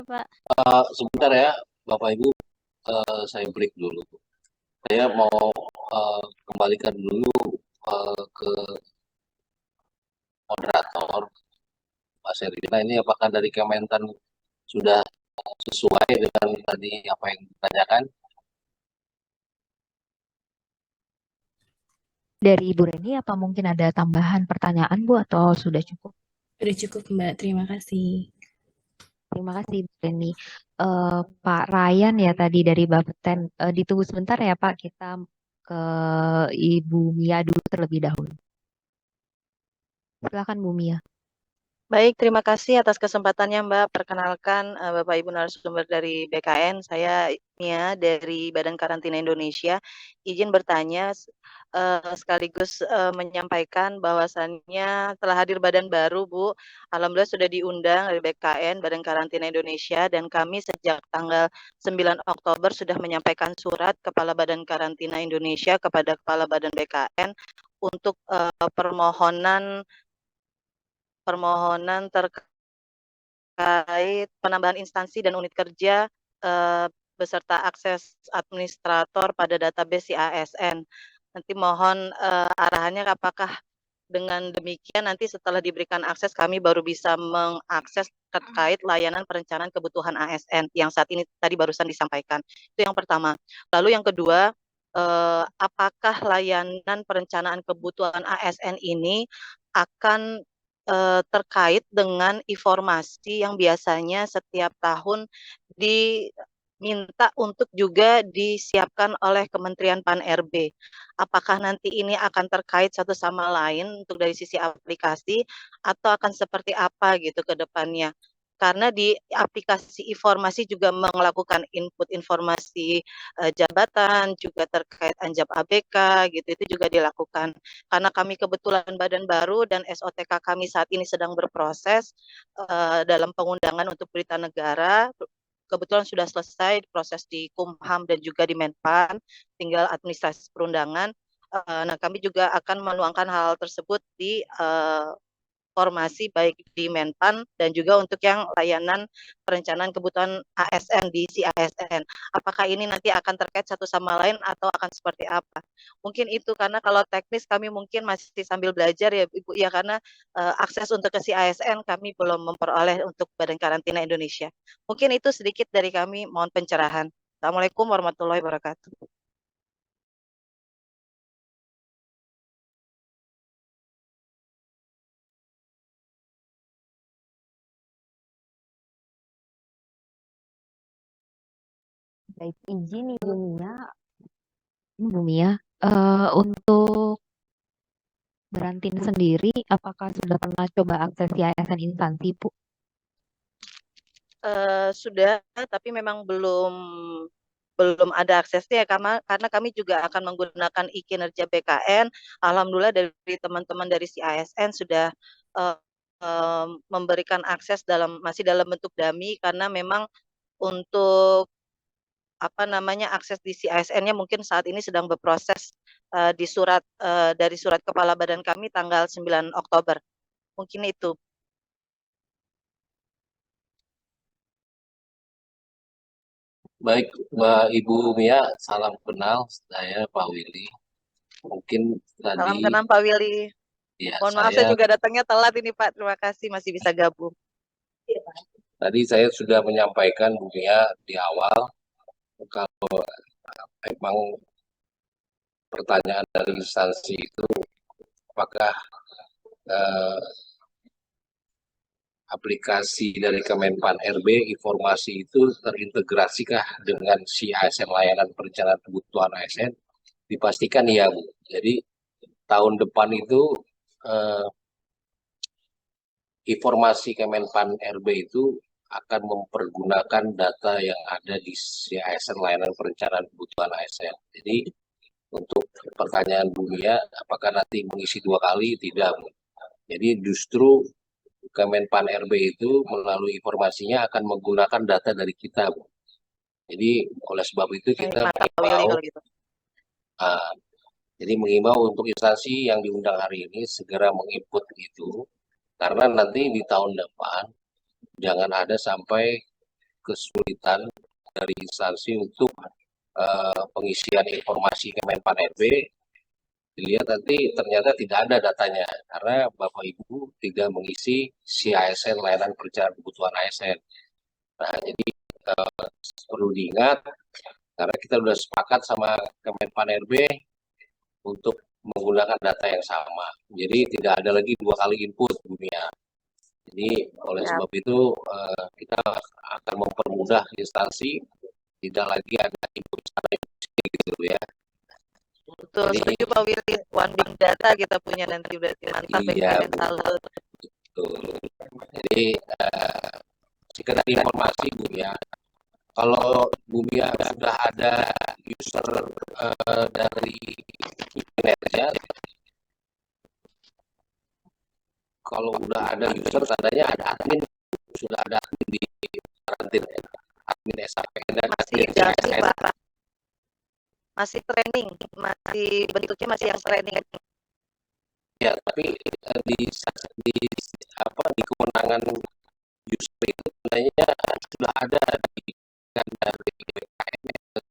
Pak. Sebentar ya, Bapak Ibu, saya break dulu. Saya mau kembalikan dulu ke moderator, Pak Serina. Ini apakah dari Kementan sudah sesuai dengan tadi apa yang ditanyakan? Dari Ibu Reni, apa mungkin ada tambahan pertanyaan, Bu, atau sudah cukup? Sudah cukup, Mbak. Terima kasih. Terima kasih, Bu Reni. Pak Ryan ya tadi dari Bapeten. Ditunggu sebentar ya, Pak. Kita ke Ibu Mia dulu terlebih dahulu. Silakan, Bu Mia. Baik, terima kasih atas kesempatannya Mbak. Perkenalkan Bapak Ibu narasumber dari BKN, saya Mia dari Badan Karantina Indonesia. Izin bertanya sekaligus menyampaikan bahwasannya telah hadir badan baru Bu. Alhamdulillah sudah diundang dari BKN, Badan Karantina Indonesia, dan kami sejak tanggal 9 Oktober sudah menyampaikan surat Kepala Badan Karantina Indonesia kepada Kepala Badan BKN untuk permohonan terkait penambahan instansi dan unit kerja beserta akses administrator pada database CASN. Nanti mohon arahannya apakah dengan demikian nanti setelah diberikan akses kami baru bisa mengakses terkait layanan perencanaan kebutuhan ASN yang saat ini tadi barusan disampaikan. Itu yang pertama. Lalu yang kedua, apakah layanan perencanaan kebutuhan ASN ini akan terkait dengan informasi yang biasanya setiap tahun diminta untuk juga disiapkan oleh Kementerian Pan-RB. Apakah nanti ini akan terkait satu sama lain untuk dari sisi aplikasi atau akan seperti apa gitu ke depannya? Karena di aplikasi informasi juga melakukan input informasi jabatan, juga terkait anjab ABK gitu, itu juga dilakukan. Karena kami kebetulan badan baru dan SOTK kami saat ini sedang berproses dalam pengundangan untuk berita negara, kebetulan sudah selesai proses di Kumham dan juga di Menpan, tinggal administrasi perundangan. Nah, kami juga akan menuangkan hal tersebut di formasi baik di Menpan dan juga untuk yang layanan perencanaan kebutuhan ASN di CASN. Apakah ini nanti akan terkait satu sama lain atau akan seperti apa? Mungkin itu karena kalau teknis kami mungkin masih sambil belajar ya Ibu ya, karena akses untuk ke CASN kami belum memperoleh untuk Badan Karantina Indonesia. Mungkin itu sedikit dari kami, mohon pencerahan. Assalamualaikum warahmatullahi wabarakatuh. Baik, izin Ibu Mia. Ibu Mia, untuk Berantin sendiri, apakah sudah pernah coba akses yayasan instansi, Bu? Sudah, tapi memang belum ada aksesnya karena kami juga akan menggunakan e-kinerja BKN. Alhamdulillah dari teman-teman dari CASN sudah uh, memberikan akses masih dalam bentuk dummy karena memang untuk apa namanya akses di CASN-nya mungkin saat ini sedang berproses dari surat kepala badan kami tanggal 9 Oktober. Mungkin itu. Baik, Mbak Ibu Mia, salam kenal. Saya Pak Willy. Mungkin Salam tadi kenal Pak Willy. ya Mohon maaf saya saya juga datangnya telat ini Pak. Terima kasih masih bisa gabung. tadi saya sudah menyampaikan Bu Mia di awal kalau memang pertanyaan dari instansi itu apakah eh, aplikasi dari Kemenpan RB informasi itu terintegrasikah dengan si ASN layanan perencanaan kebutuhan ASN? Dipastikan iya Bu. Jadi tahun depan itu eh, informasi Kemenpan RB itu akan mempergunakan data yang ada di si ASN layanan perencanaan kebutuhan ASN. Jadi untuk pertanyaan Bu Mia, apakah nanti mengisi dua kali? Tidak. Jadi justru Kemenpan RB itu melalui informasinya akan menggunakan data dari kita. Jadi oleh sebab itu kita mengimbau, gitu. uh, jadi mengimbau untuk instansi yang diundang hari ini segera menginput itu, karena nanti di tahun depan jangan ada sampai kesulitan dari instansi untuk pengisian informasi Kemenpan RB, dilihat nanti ternyata tidak ada datanya karena Bapak Ibu tidak mengisi si ASN, layanan perencanaan kebutuhan ASN. Nah, jadi perlu diingat karena kita sudah sepakat sama Kemenpan RB untuk menggunakan data yang sama. Jadi tidak ada lagi 2 kali input dunia. Jadi oleh sebab itu kita akan mempermudah instansi, tidak lagi ada input sana gitu ya. Betul, setuju Pak Willy. One Big Data kita punya nanti udah mantap Iya, ya, salut. betul. Jadi sekedar informasi Bu ya, kalau Bumia sudah ada user dari kinerja, kalau udah ada user tandanya ada admin, sudah ada admin di karantina, admin SAPN dan Masih admin jadi ASN. Pak. Masih training, masih bentuknya masih yang training. Ya, tapi di kewenangan user itu tandanya sudah ada di dari BKN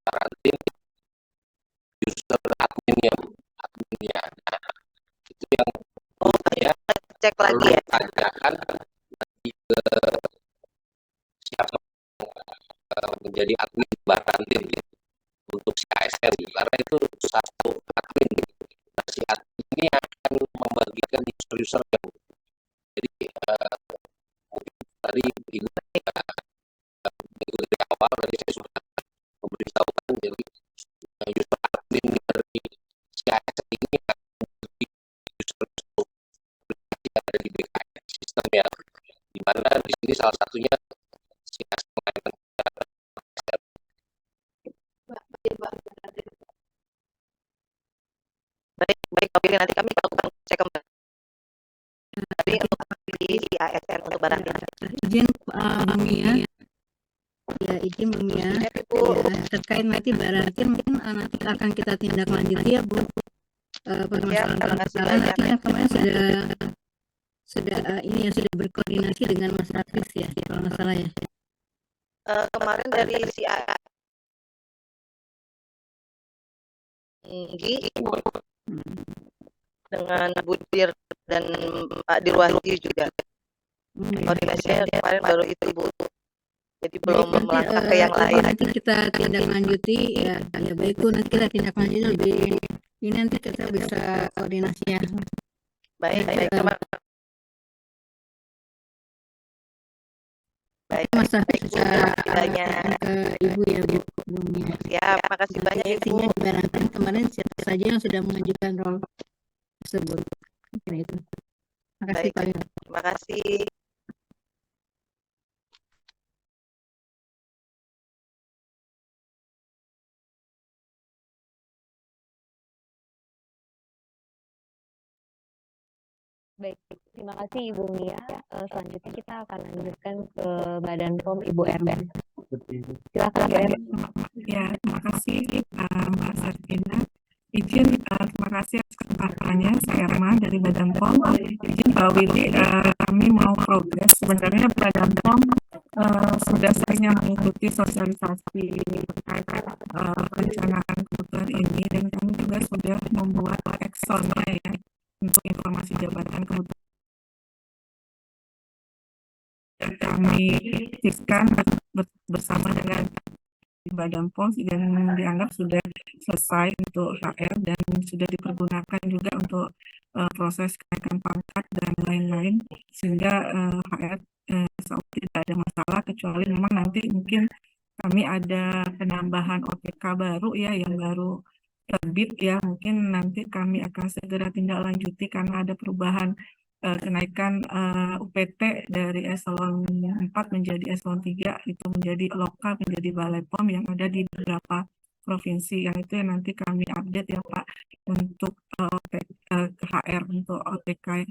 karantin user adminnya. Nah, itu yang ya Cek lagi ya. tanyakan nanti ke siapa menjadi admin karantin gitu, untuk si ASN karena itu satu admin. Nah, si admin ini akan membagikan user-user yang jadi mungkin tadi Ibu dari awal tadi saya sudah memberitahukan jadi user admin dari si ASN ini akan membagi user yang ada di BKN sistemnya, di mana di sini salah satunya si ASN layanan. Baik Pak Willy, nanti kami akan cek kembali untuk di ASN untuk Barantin. Izin Bumia, ya izin Bumia, ya, terkait nanti Barantin mungkin nanti akan kita tindak lanjuti ya Bu. Permasalahan nanti kan kemarin sudah ini yang sudah berkoordinasi dengan Mas Rafis ya kalau nggak salah ya. Kemarin dari si dengan Budir dan Pak Dirwahdi juga koordinasinya kemarin baru itu Bu, jadi belum melangkah ke yang lain. Nanti kita tindak lanjuti ya baik Bu, nanti kita tindak lanjuti lebih ini nanti kita bisa koordinasinya. Baik terima Mas Rafis Bu, terima kasih banyak ke Ibu ya Bu. Siap, makasih banyak Ibu. Di Barantin kemarin siapa saja yang sudah mengajukan role tersebut. Mungkin itu. Makasih Pak. Terima kasih. Baik, terima kasih Ibu Mia. Selanjutnya kita akan lanjutkan ke Badan POM Ibu Erben. Silakan Bu Erben. Ya, terima kasih Mbak Sartina. Izin terima kasih atas kesempatannya. Saya Erma dari Badan POM. Izin Pak Willy, kami mau progres. Sebenarnya Badan POM sudah seringnya mengikuti sosialisasi terkait perencanaan kebutuhan ini, dan kami juga sudah membuat Excel-nya ya untuk informasi jabatan kebutuhan. Dan kami diskan bersama dengan Badan POM dan dianggap sudah selesai untuk HR dan sudah dipergunakan juga untuk proses kenaikan pangkat dan lain-lain, sehingga HR tidak ada masalah, kecuali memang nanti mungkin kami ada penambahan OTK baru ya yang baru terbit ya, mungkin nanti kami akan segera tindak lanjuti karena ada perubahan kenaikan UPT dari eselon 4 menjadi eselon 3, itu menjadi lokal, menjadi balai POM yang ada di beberapa provinsi. Yang itu yang nanti kami update ya Pak untuk HR untuk OTK.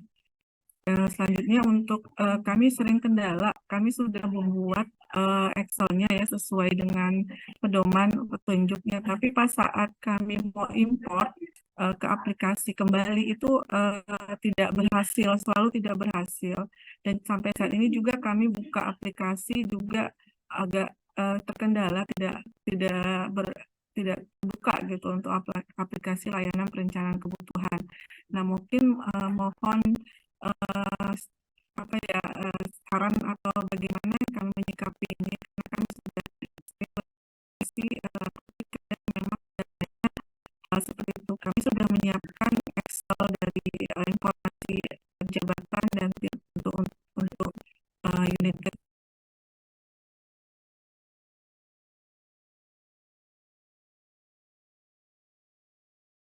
Selanjutnya untuk kami sering kendala, kami sudah membuat Excel-nya ya sesuai dengan pedoman petunjuknya, tapi pas saat kami mau import ke aplikasi kembali itu tidak berhasil, selalu tidak berhasil. Dan sampai saat ini juga kami buka aplikasi juga agak terkendala, tidak buka gitu untuk aplikasi layanan perencanaan kebutuhan. Nah, mungkin mohon apa ya saran atau bagaimana kami menyikapi ini, karena kami sudah memang seperti itu. Kami sudah menyiapkan Excel dari informasi jabatan dan untuk unit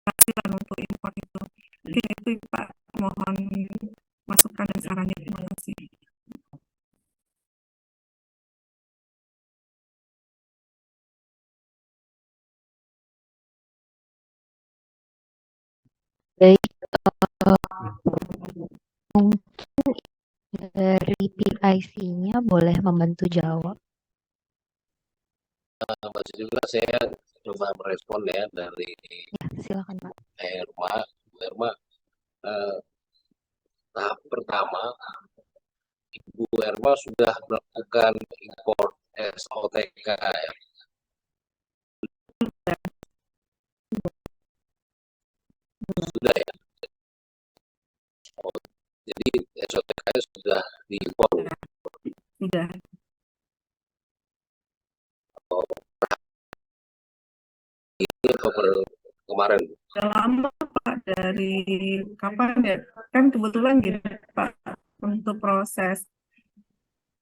ketersediaan untuk impor itu. Mungkin itu Pak, mohon masukan dan sarannya. Terima kasih. Baik, mungkin dari PIC-nya boleh membantu jawab. Mbak Sujudra, saya coba merespon ya dari Ya, silakan Pak. Irma. Tahap pertama, Ibu Irma sudah melakukan impor SOTK ya. Sudah ya. Jadi SOTK sudah diimpor. Sudah. Ini kemarin. Sudah lama Pak, dari kapan ya? Kan kebetulan gini Pak, untuk proses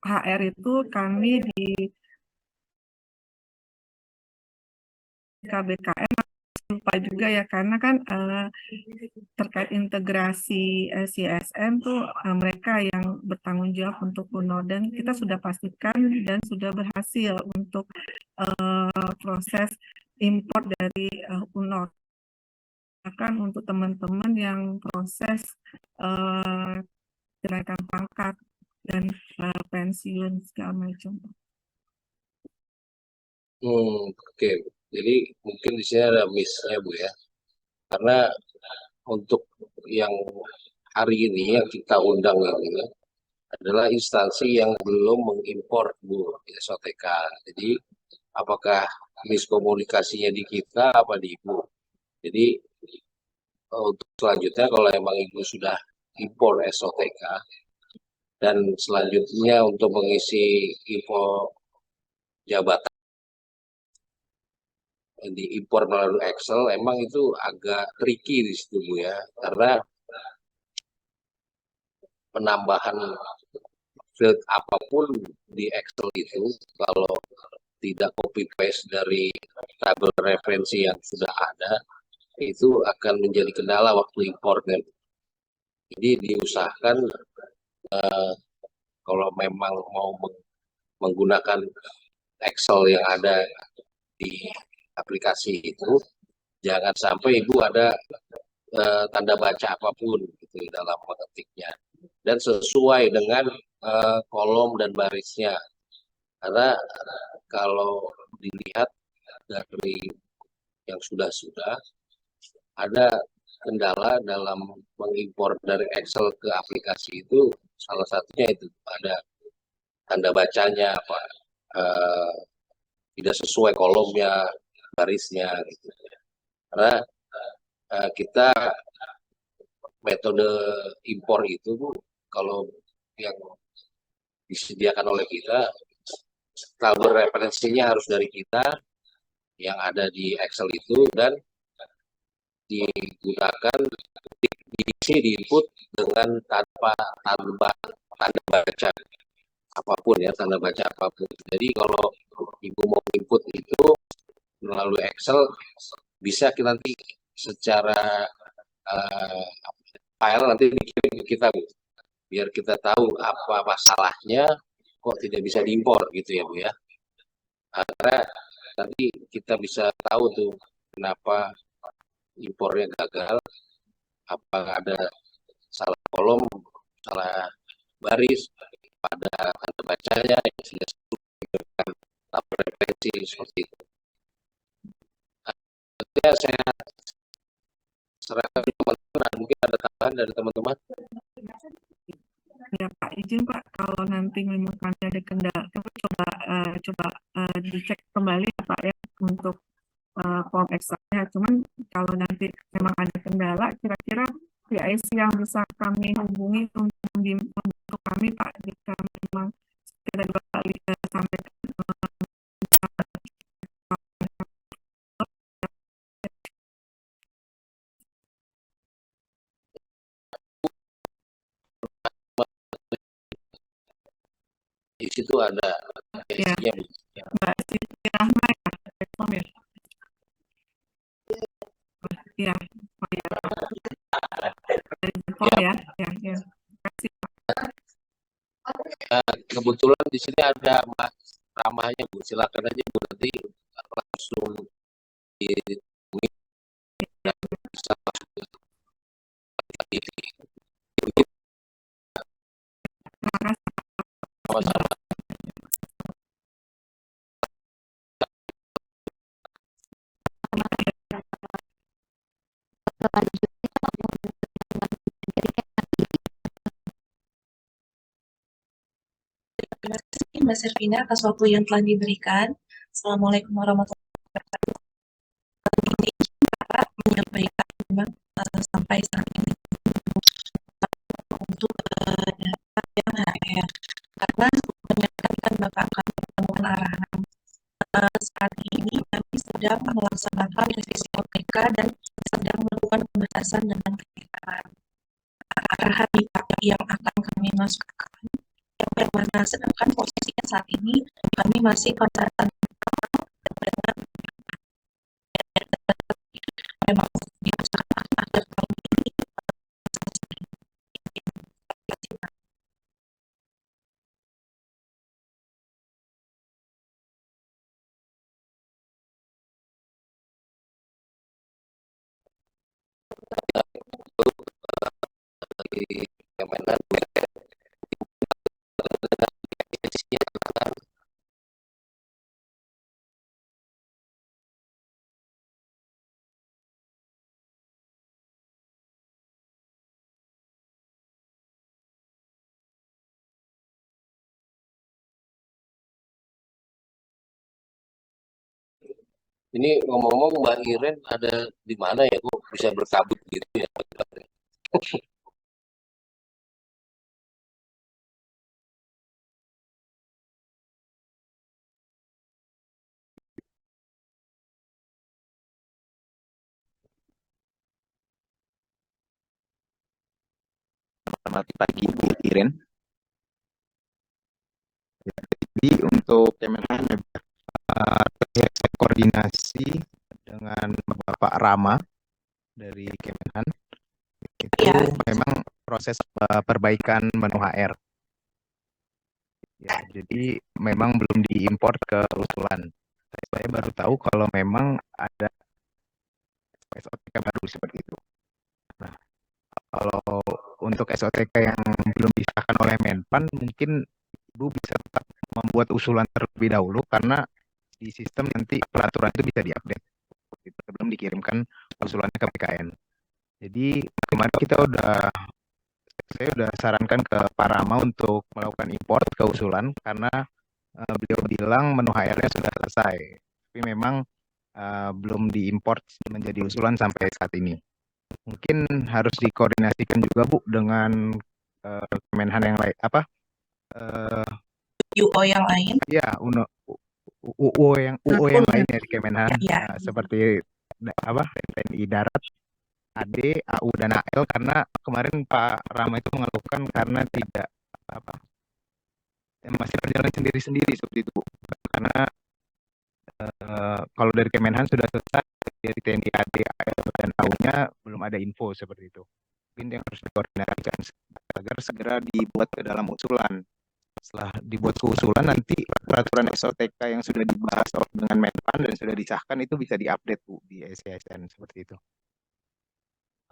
HR itu kami di KBKM lupa juga ya, karena kan terkait integrasi CSN tuh mereka yang bertanggung jawab untuk UNOR, dan kita sudah pastikan dan sudah berhasil untuk proses impor dari UNOR. Bahkan untuk teman-teman yang proses kenaikan pangkat dan pensiun segala macam. Oke. Jadi mungkin di sini ada miss-nya Bu ya. Karena untuk yang hari ini yang kita undang ini adalah instansi yang belum mengimpor Bu SOTK. Jadi apakah miskomunikasinya di kita apa di Ibu? Jadi untuk selanjutnya kalau emang Ibu sudah impor SOTK dan selanjutnya untuk mengisi info jabatan diimpor melalui Excel, emang itu agak tricky di situ Bu ya, karena penambahan field apapun di Excel itu kalau tidak copy paste dari tabel referensi yang sudah ada, itu akan menjadi kendala waktu impornya. Jadi diusahakan kalau memang mau menggunakan Excel yang ada di aplikasi itu, jangan sampai Ibu ada tanda baca apapun gitu dalam mengetiknya, dan sesuai dengan kolom dan barisnya. Karena kalau dilihat dari yang sudah ada kendala dalam mengimpor dari Excel ke aplikasi itu, salah satunya itu ada tanda bacanya apa tidak sesuai kolomnya, barisnya gitu. Karena kita metode impor itu Bu, kalau yang disediakan oleh kita, tabel referensinya harus dari kita yang ada di Excel itu, dan digunakan diisi di input dengan tanpa tanda baca apapun ya, tanda baca apapun. Jadi kalau Ibu mau input itu melalui Excel, bisa nanti secara file nanti dikirim ke kita Bu, biar kita tahu apa masalahnya kok tidak bisa diimpor gitu ya Bu ya. Karena nanti kita bisa tahu tuh kenapa impornya gagal, apa ada salah kolom, salah baris, pada tanda bacanya yang tidak sesuai dengan tabel referensi seperti itu. Ya, saya serahkan teman-teman, mungkin ada tambahan dari teman-teman. Ya Pak, izin Pak, kalau nanti memang ada kendala. Coba dicek kembali ya Pak ya untuk form ekstraknya. Cuman kalau nanti memang ada kendala, kira-kira PIC yang bisa kami hubungi untuk kami Pak, jika memang kita dua kali sampaikan Di situ ada ya, PIC-nya. Mbak Siti Rahma ya, Telkom ya. Ya, oh ya, dari Telkom ya, ya, ya. Terima kasih Pak. Kebetulan di sini ada Mas Ramahnya Bu, silakan aja Bu, nanti langsung di dan bisa masuk ke Terima kasih. sama-sama. Terima kasih Mbak Servina atas waktu yang telah diberikan. Assalamualaikum warahmatullahi wabarakatuh. Ini kita menyampaikan memang sampai saat ini untuk data yang HR, karena sebelumnya kan Bapak akan menemukan arahan. Saat ini kami sedang melaksanakan revisi OTK dan sedang melakukan pembahasan dengan kegiatan arahan yang akan kami masukkan. Yang mana sedangkan posisinya saat ini kami masih pembahasan dengan memang diusahakan akhir tahun ini. Di Kemenhan ini ngomong-ngomong Mbak Iren ada di mana ya Bu, bisa berkabut gitu ya? Selamat pagi Bu Iren. Jadi untuk Kemenhan koordinasi dengan Bapak Rama dari Kemenhan itu Ya. memang proses perbaikan menu HR. Ya, jadi memang belum diimpor ke usulan. Saya baru tahu kalau memang ada SOTK baru seperti itu. Nah, kalau untuk SOTK yang belum disahkan oleh Menpan, mungkin Ibu bisa tetap membuat usulan terlebih dahulu karena di sistem nanti peraturan itu bisa diupdate sebelum dikirimkan usulannya ke PKN. Jadi kemarin saya udah sarankan ke Pak Rama untuk melakukan import ke usulan karena beliau bilang menu HR-nya sudah selesai, tapi memang belum diimport menjadi usulan sampai saat ini. Mungkin harus dikoordinasikan juga Bu dengan Kemenhan yang lain, UO yang lain. Ya, UO yang lain dari Kemenhan, Ya. seperti TNI Darat, AD, AU dan AL, karena kemarin Pak Rama itu mengeluhkan karena tidak masih berjalan sendiri-sendiri seperti itu. Karena kalau dari Kemenhan sudah selesai, dari TNI AD, AL dan AU-nya belum ada info seperti itu. Mungkin yang harus dikoordinasikan agar segera dibuat ke dalam usulan. Setelah dibuat usulan, nanti peraturan SOTK yang sudah dibahas dengan Menpan dan sudah disahkan itu bisa diupdate Bu di SCSN seperti itu.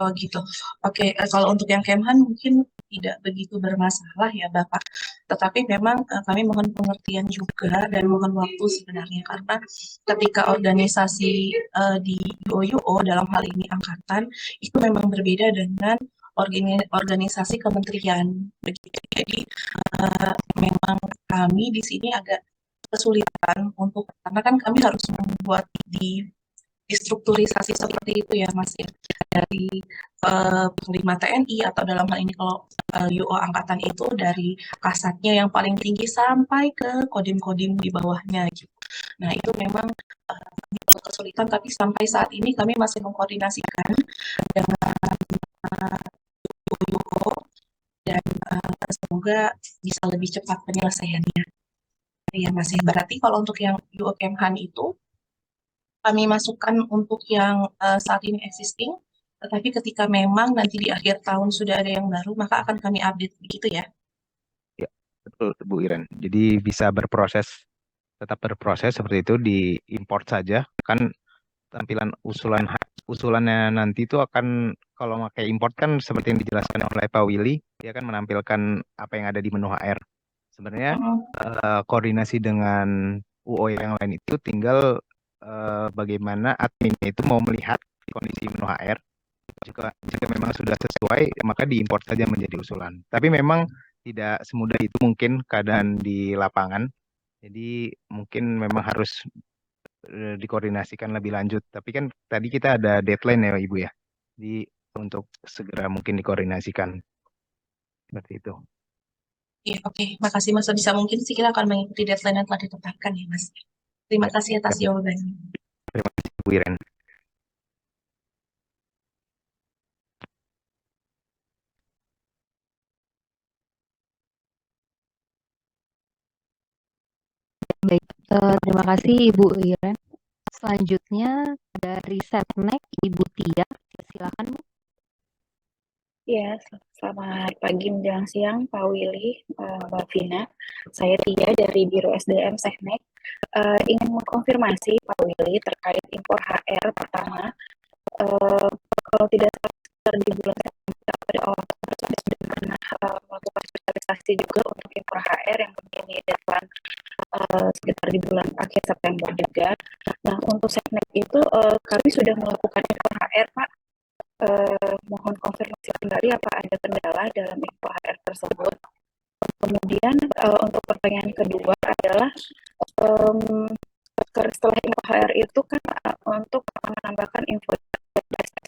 Oh gitu. Oke, kalau untuk yang Kemhan mungkin tidak begitu bermasalah ya Bapak. Tetapi memang kami mohon pengertian juga dan mohon waktu sebenarnya karena ketika organisasi di UO dalam hal ini angkatan itu memang berbeda dengan organisasi kementerian. Begitu. Jadi memang kami di sini agak kesulitan karena kan kami harus membuat di strukturisasi seperti itu ya Mas ya, dari Panglima TNI atau dalam hal ini kalau UO Angkatan itu dari kasatnya yang paling tinggi sampai ke kodim-kodim di bawahnya gitu. Nah itu memang kami agak kesulitan, tapi sampai saat ini kami masih mengkoordinasikan dengan UO dan semoga bisa lebih cepat penyelesaiannya. Ya masih berarti kalau untuk yang UO Kemhan itu kami masukkan untuk yang saat ini existing, tetapi ketika memang nanti di akhir tahun sudah ada yang baru, maka akan kami update begitu ya. Ya, betul Bu Iren. Jadi bisa tetap berproses seperti itu, diimport saja. Kan tampilan usulannya nanti itu akan, kalau pakai import kan seperti yang dijelaskan oleh Pak Willy, dia akan menampilkan apa yang ada di menu HR. Sebenarnya koordinasi dengan UO yang lain itu tinggal bagaimana adminnya itu mau melihat kondisi menu HR. Jika memang sudah sesuai, maka diimport saja menjadi usulan. Tapi memang tidak semudah itu mungkin keadaan di lapangan. Jadi mungkin memang harus dikoordinasikan lebih lanjut. Tapi kan tadi kita ada deadline ya Ibu ya. Untuk segera mungkin dikoordinasikan. Seperti itu. Iya, oke. Makasih Mas. Bisa mungkin sih kita akan mengikuti deadline yang telah ditetapkan ya Mas. Terima kasih atas jawabannya. Terima kasih Bu Iren. Baik, terima kasih Ibu Iren. Selanjutnya dari Setnek, Ibu Tia, silakan Bu. Ya, selamat pagi menjelang siang Pak Willy, Mbak Vina. Saya Tia dari Biro SDM Setnek. Ingin mengkonfirmasi Pak Willy terkait impor HR pertama. Kalau tidak salah di bulan September pada awal saya sudah pernah melakukan sosialisasi juga untuk impor HR yang mungkin di deadline sekitar di bulan akhir September juga. Nah, untuk Setnek itu kami sudah melakukan impor HR Pak. Mohon konfirmasi kembali apa ada kendala dalam info HR tersebut. Kemudian untuk pertanyaan kedua adalah setelah info HR itu kan untuk menambahkan info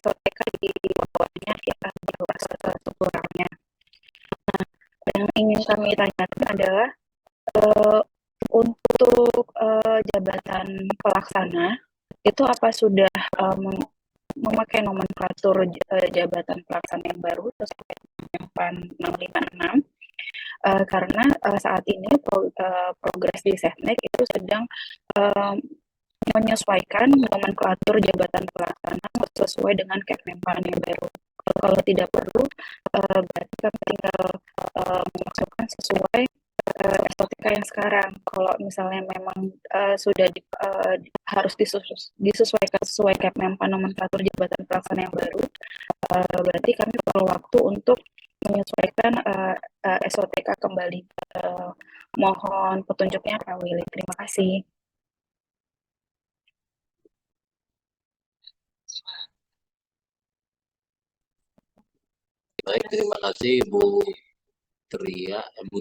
SOTK di bawahnya ya jelas kurangnya. Nah, yang ingin kami tanyakan adalah untuk jabatan pelaksana itu apa sudah memakai nomenklatur jabatan pelaksana yang baru sesuai dengan PAN 656 karena saat ini progres di Setnek itu sedang menyesuaikan nomenklatur jabatan pelaksana sesuai dengan Kepmenpan yang baru. Kalau tidak perlu berarti kami tinggal memasukkan sesuai SOTK yang sekarang. Kalau misalnya memang sudah harus disesuaikan sesuai Kepmenpan nomenklatur jabatan pelaksana yang baru, berarti kami perlu waktu untuk menyesuaikan SOTK kembali. Mohon petunjuknya Pak Willy. Terima kasih. Baik, terima kasih Bu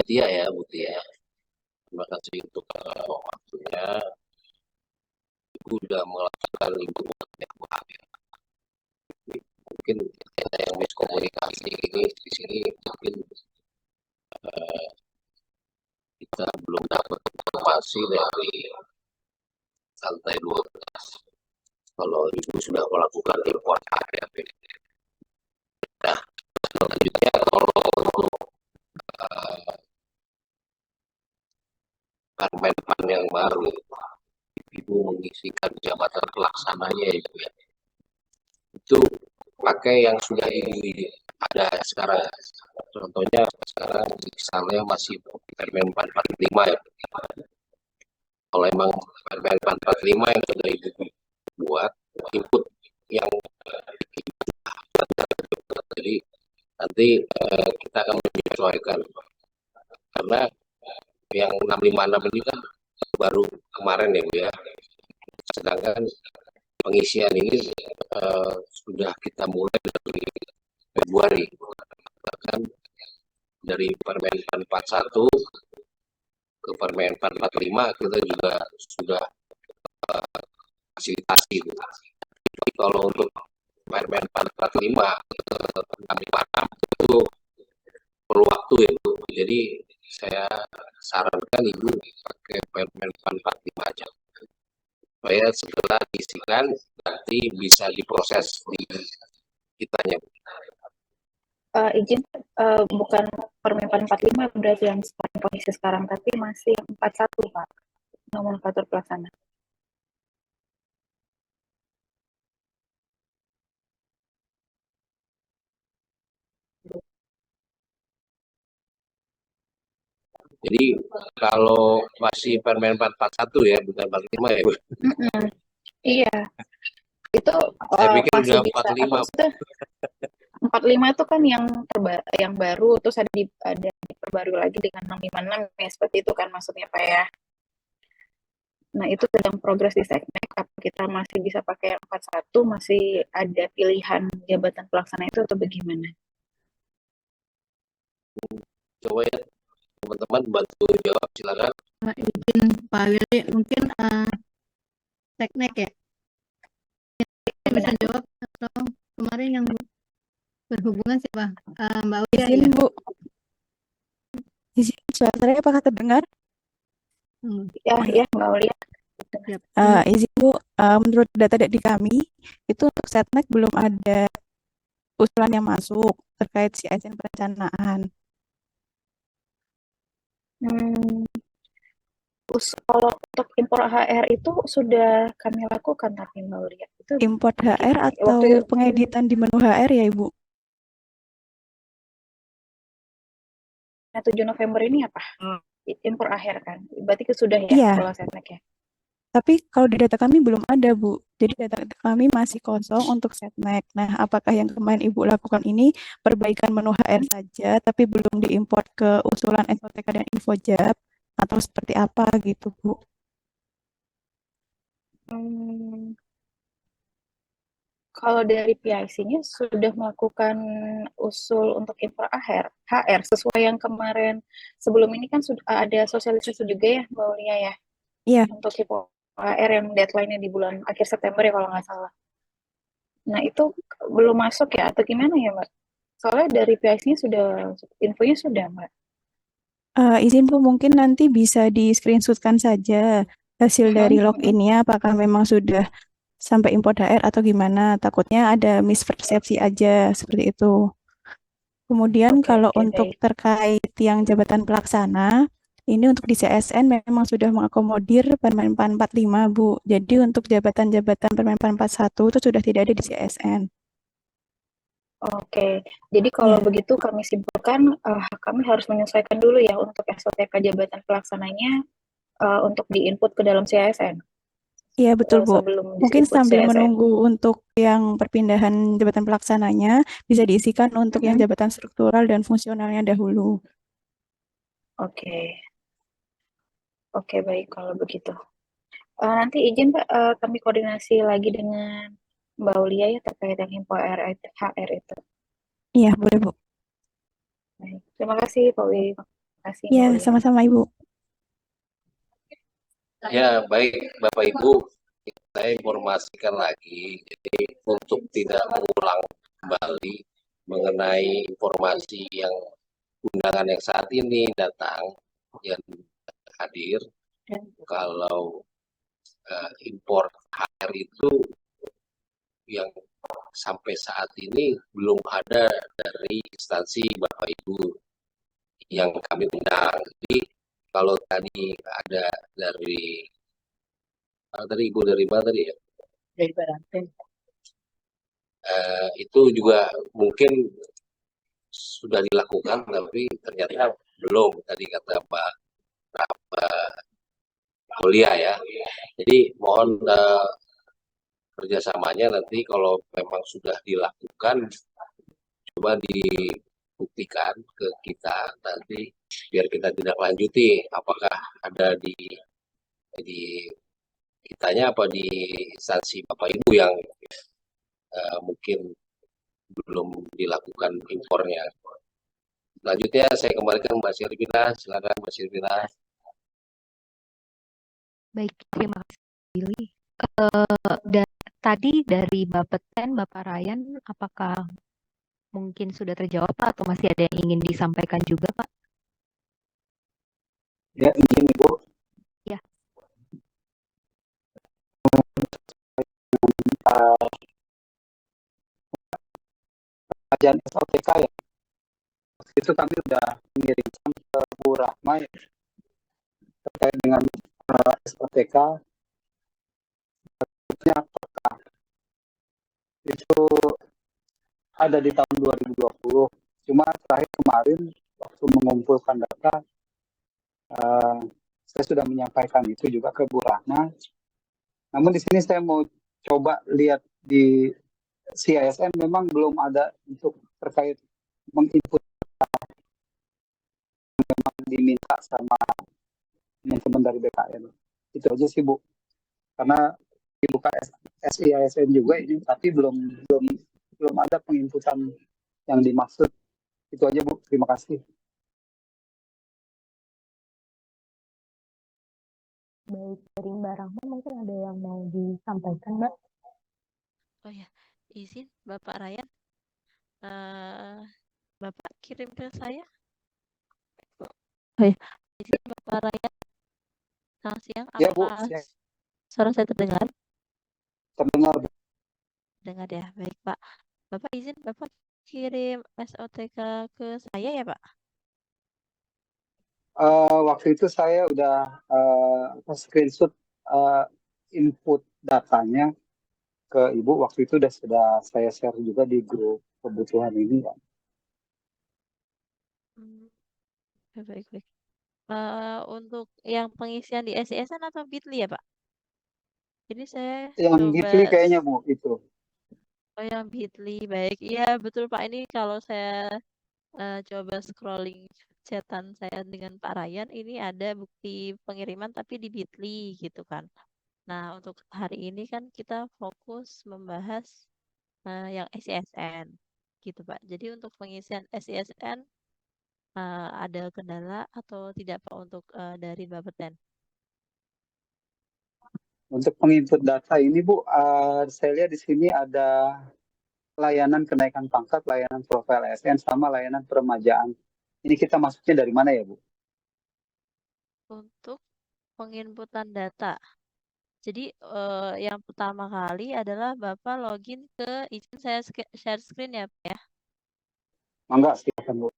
Tia ya, Bu Tia. Terima kasih untuk waktunya. Ibu sudah melakukan Ibu mungkin ada yang miskomunikasi ini di sini mungkin kita belum dapat informasi dari lantai 12. Kalau Ibu sudah melakukan import area Nah, selanjutnya kalau untuk Permenpan yang baru, Ibu mengisikan jabatan pelaksananya Ibu ya. Itu pakai yang sudah ada sekarang. Contohnya sekarang misalnya masih Permenpan 45 ya. Kalau emang Permenpan 45 yang sudah Ibu buat, input yang jadi nanti kita akan menyesuaikan karena yang 656 ini kan baru kemarin ya Bu ya, sedangkan pengisian ini sudah kita mulai dari Februari, bahkan dari Permenpan 41 ke Permen 445 kita juga sudah fasilitasi gitu. Tapi kalau untuk Permen 445 itu perlu waktu ya Bu. Jadi saya sarankan Ibu pakai Permen 445 aja. Supaya setelah diisikan nanti bisa diproses di kitanya. Izin bukan Permen 445 berarti yang sekarang posisi sekarang, tapi masih 41 Pak, nomenklatur pelaksana. Jadi kalau masih Permen 441 ya, bukan 45 ya Bu. Iya, itu Saya pikir masih udah bisa. 45. 45 itu kan yang baru, terus ada diperbarui lagi dengan 656 ya, seperti itu kan maksudnya Pak ya. Nah, itu sedang progres di Seknek. Apa kita masih bisa pakai yang 41, masih ada pilihan jabatan pelaksana itu atau bagaimana? Coba ya teman-teman bantu jawab, silakan. Izin Pak Willy, mungkin Seknek ya bisa jawab, atau kemarin yang berhubungan siapa? Mbak Uya Izin ya? Bu, izin suara saya apakah terdengar? Ya Mbak Ulia. Siap. Izin Bu, menurut data dari kami itu untuk Setnek belum ada usulan yang masuk terkait CSN perencanaan. Kalau untuk impor HR itu sudah kami lakukan, tapi Mbak Ulia itu Import HR atau pengeditan di menu HR ya Ibu? 7 November ini apa? Impor HR kan? Berarti sudah ya Iya. kalau Setnek ya? Tapi kalau di data kami belum ada Bu. Jadi data kami masih kosong untuk Setnek. Nah, apakah yang kemarin Ibu lakukan ini perbaikan menu HR saja, tapi belum diimport ke usulan SOTK dan Infojab, atau seperti apa gitu Bu? Kalau dari PIC-nya sudah melakukan usul untuk impor HR sesuai yang kemarin sebelum ini kan sudah ada sosialisasi juga ya Mbak Ulia ya? Iya. Untuk impor HR yang deadline-nya di bulan akhir September ya kalau nggak salah. Nah itu belum masuk ya atau gimana ya Mbak? Soalnya dari PIC-nya sudah, infonya sudah Mbak. Izin Bu, mungkin nanti bisa di screenshotkan saja hasil dari login-nya apakah memang sudah sampai import HR atau gimana. Takutnya ada mispersepsi aja seperti itu. Kemudian kalau untuk terkait yang jabatan pelaksana, ini untuk di CSN memang sudah mengakomodir Permen 445 Bu. Jadi untuk jabatan-jabatan Permen 441 itu sudah tidak ada di CSN. Oke, jadi kalau begitu kami simpulkan kami harus menyesuaikan dulu ya untuk SOTK jabatan pelaksananya untuk diinput ke dalam CSN. Iya betul Bu. Mungkin sambil CSN. menunggu untuk yang perpindahan jabatan pelaksananya bisa diisikan untuk yang jabatan struktural dan fungsionalnya dahulu. Oke, baik kalau begitu. Nanti izin Pak, kami koordinasi lagi dengan Mbak Ulia ya terkait yang impor HR itu. Iya boleh Bu. Baik. Terima kasih Pak Wi. Terima kasih. Iya sama-sama Ibu. Ya baik Bapak Ibu, saya informasikan lagi. Jadi untuk tidak mengulang kembali mengenai informasi yang undangan yang saat ini datang yang hadir, kalau impor HR itu yang sampai saat ini belum ada dari instansi Bapak Ibu yang kami undang. Jadi kalau tadi ada dari Ibu dari mana tadi ya? Dari Barangkali. Itu juga mungkin sudah dilakukan, tapi ternyata belum. Tadi kata Pak Mulia ya. Jadi mohon kerjasamanya nanti kalau memang sudah dilakukan, coba dibuktikan ke kita nanti biar kita tidak lanjuti apakah ada di kitanya apa di instansi Bapak Ibu yang mungkin belum dilakukan impornya. Selanjutnya saya kembalikan Mbak Sirvina, silakan Mbak Sirvina. Baik, terima kasih Billy. Dan tadi dari Bapeten, Bapak Ryan, apakah mungkin sudah terjawab Pak, atau masih ada yang ingin disampaikan juga Pak? Ya, izin Ibu. Ya. Kajian SOTK ya. Itu kami sudah mengirimkan ke Bu Rahma ya, terkait dengan SOTK. Apakah itu ada di tahun 2020? Cuma terakhir kemarin waktu mengumpulkan data, saya sudah menyampaikan itu juga ke Bu Rahma. Namun di sini saya mau coba lihat di CISN memang belum ada untuk terkait menginput memang diminta sama teman-teman dari BKN. Itu aja sih Bu. Karena dibuka SIASN juga ini, tapi belum ada penginputan yang dimaksud. Itu aja Bu. Terima kasih. Baik, dari Mbak Rahma mungkin ada yang mau disampaikan Mbak? Oh ya, izin Bapak Ryan, Bapak kirim ke saya. Oh ya, izin Bapak Ryan, selamat siang. Ya Bu, Apakah suara saya terdengar? terdengar. Dengar ya, baik Pak. Bapak izin Bapak kirim SOTK ke saya ya Pak? Waktu itu saya udah screenshot input datanya ke Ibu. Waktu itu sudah saya share juga di grup kebutuhan ini ya. Baik. Untuk yang pengisian di SISN atau Bitly ya Pak? Jadi saya Yang coba Bitly kayaknya Bu itu. Oh yang Bitly, baik. Iya betul Pak, ini kalau saya coba scrolling chatan saya dengan Pak Ryan, ini ada bukti pengiriman tapi di Bitly gitu kan. Nah untuk hari ini kan kita fokus membahas yang SISN gitu Pak. Jadi untuk pengisian SISN ada kendala atau tidak Pak untuk dari Bapeten? Untuk penginput data ini Bu, saya lihat di sini ada layanan kenaikan pangkat, layanan profil ASN, sama layanan peremajaan. Ini kita masuknya dari mana ya Bu? Untuk penginputan data. Jadi yang pertama kali adalah Bapak login ke, izin saya share screen ya Pak ya. Mangga, silakan Bu.